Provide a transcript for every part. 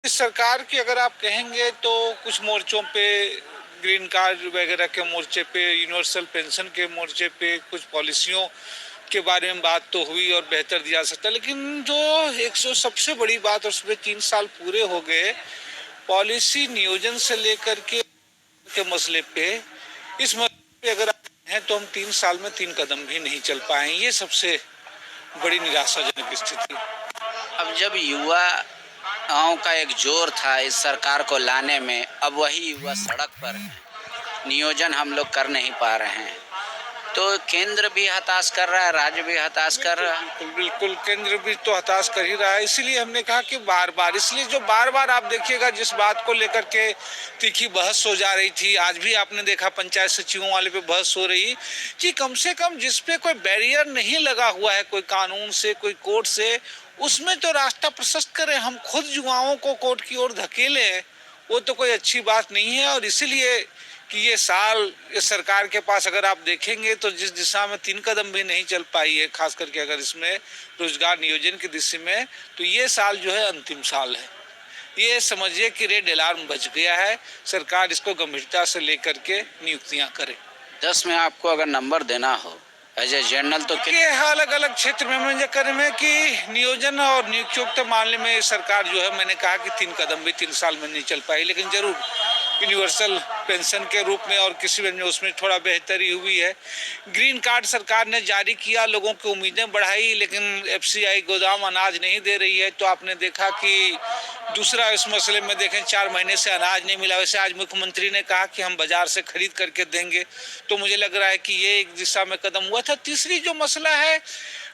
इस सरकार की अगर आप कहेंगे तो कुछ मोर्चों पे ग्रीन कार्ड वगैरह के मोर्चे पे, यूनिवर्सल पेंशन के मोर्चे पे कुछ पॉलिसियों के बारे में बात तो हुई और बेहतर दिया सकता, लेकिन जो एक सौ सबसे बड़ी बात, और उसमें 3 साल पूरे हो गए, पॉलिसी नियोजन से लेकर के मसले पे, इस मसले पे अगर आप हैं तो हम 3 साल में 3 कदम भी नहीं चल पाए। ये सबसे बड़ी निराशाजनक स्थिति। अब जब युवाओं का एक जोर था इस सरकार को लाने में, अब वही युवा सड़क पर हैं, नियोजन हम लोग कर नहीं पा रहे हैं, तो केंद्र भी हताश कर रहा है, राज्य भी हताश कर रहा है। बिल्कुल बिल्कुल, केंद्र भी तो हताश कर ही रहा है। इसीलिए हमने कहा कि बार बार, इसलिए जो बार बार आप देखिएगा जिस बात को लेकर के तीखी बहस हो जा रही थी, आज भी आपने देखा पंचायत सचिवों वाले पे बहस हो रही, कि कम से कम जिस पे कोई बैरियर नहीं लगा हुआ है, कोई कानून से, कोई कोर्ट से, उसमें तो रास्ता प्रशस्त करें। हम खुद युवाओं को कोर्ट की ओर धकेले, वो तो कोई अच्छी बात नहीं है। और इसीलिए कि ये साल इस सरकार के पास अगर आप देखेंगे तो जिस दिशा में 3 कदम भी नहीं चल पाई है, खास करके अगर इसमें रोजगार नियोजन की दिशा में, तो ये साल जो है अंतिम साल है। ये समझिए कि रेड अलार्म बज गया है। सरकार इसको गंभीरता से लेकर के नियुक्तियां करे। 10 में आपको अगर नंबर देना हो एज ए जनरल तो ये अलग अलग क्षेत्र में मुझे करने में कि नियोजन और नियुक्तियों के मामले में सरकार जो है, मैंने कहा कि 3 कदम भी 3 साल में नहीं चल पाई, लेकिन जरूर यूनिवर्सल पेंशन के रूप में और किसी में उसमें थोड़ा बेहतरी हुई है। ग्रीन कार्ड सरकार ने जारी किया, लोगों की उम्मीदें बढ़ाई, लेकिन एफसीआई गोदाम अनाज नहीं दे रही है। तो आपने देखा कि दूसरा इस मसले में देखें, 4 महीने से अनाज नहीं मिला। वैसे आज मुख्यमंत्री ने कहा कि हम बाजार से खरीद करके देंगे, तो मुझे लग रहा है कि ये एक दिशा में कदम हुआ था। तीसरी जो मसला है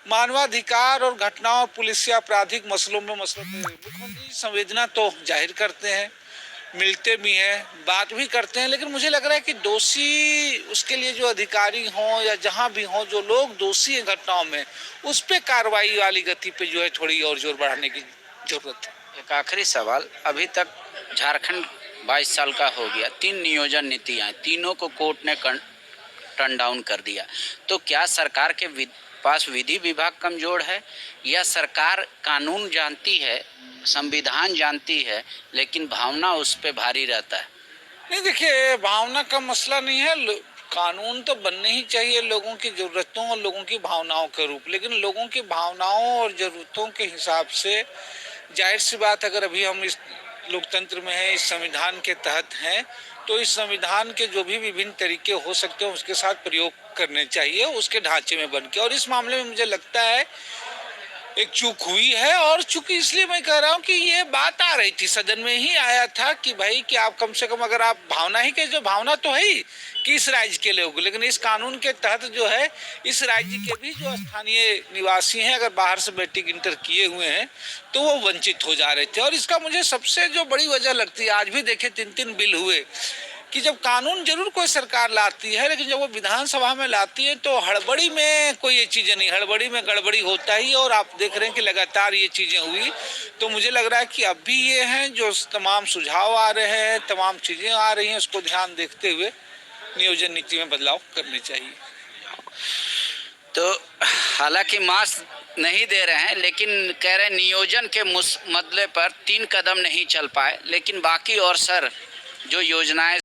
मानवाधिकार और घटनाओं, पुलिस या आपराधिक मसलों में मुख्यमंत्री संवेदना तो जाहिर करते हैं, मिलते भी हैं, बात भी करते हैं, लेकिन मुझे लग रहा है कि दोषी, उसके लिए जो अधिकारी हों या जहां भी हों, जो लोग दोषी हैं घटनाओं में, उस पर कार्रवाई वाली गति पे जो है थोड़ी और जोर बढ़ाने की जरूरत है। एक आखिरी सवाल, अभी तक झारखंड 22 साल का हो गया, 3 नियोजन नीतियाँ, तीनों को कोर्ट ने टर्न डाउन कर दिया, तो क्या सरकार के पास विधि विभाग कमजोर है, या सरकार कानून जानती है, संविधान जानती है, लेकिन भावना उस पे भारी रहता है? नहीं, देखिए, भावना का मसला नहीं है। कानून तो बनने ही चाहिए लोगों की जरूरतों और लोगों की भावनाओं के रूप, लेकिन लोगों की भावनाओं और जरूरतों के हिसाब से, जाहिर सी बात, अगर अभी हम इस लोकतंत्र में हैं, इस संविधान के तहत हैं, तो इस संविधान के जो भी विभिन्न तरीके हो सकते हैं उसके साथ प्रयोग करने चाहिए, उसके ढांचे में बन के। और इस मामले में मुझे लगता है एक चूक हुई है, और चूंकि इसलिए मैं कह रहा हूँ कि ये बात आ रही थी, सदन में ही आया था कि भाई कि आप कम से कम, अगर आप भावना ही के, जो भावना तो है ही कि इस राज्य के लोग, लेकिन इस कानून के तहत जो है इस राज्य के भी जो स्थानीय निवासी हैं, अगर बाहर से मैट्रिक इंटर किए हुए हैं, तो वो वंचित हो जा रहे थे। और इसका मुझे सबसे जो बड़ी वजह लगती है, आज भी देखे 3-3 बिल हुए, कि जब कानून जरूर कोई सरकार लाती है, लेकिन जब वो विधानसभा में लाती है तो हड़बड़ी में कोई ये चीजें नहीं, हड़बड़ी में गड़बड़ी होता ही। और आप देख रहे हैं कि लगातार ये चीजें हुई। तो मुझे लग रहा है कि अब भी ये हैं जो तमाम सुझाव आ रहे हैं, तमाम चीजें आ रही हैं, उसको ध्यान देखते हुए नियोजन नीति में बदलाव करने चाहिए। तो हालांकि मास्क नहीं दे रहे हैं, लेकिन कह रहे हैं नियोजन के मसले पर 3 कदम नहीं चल पाए, लेकिन बाकी और सर जो योजनाएं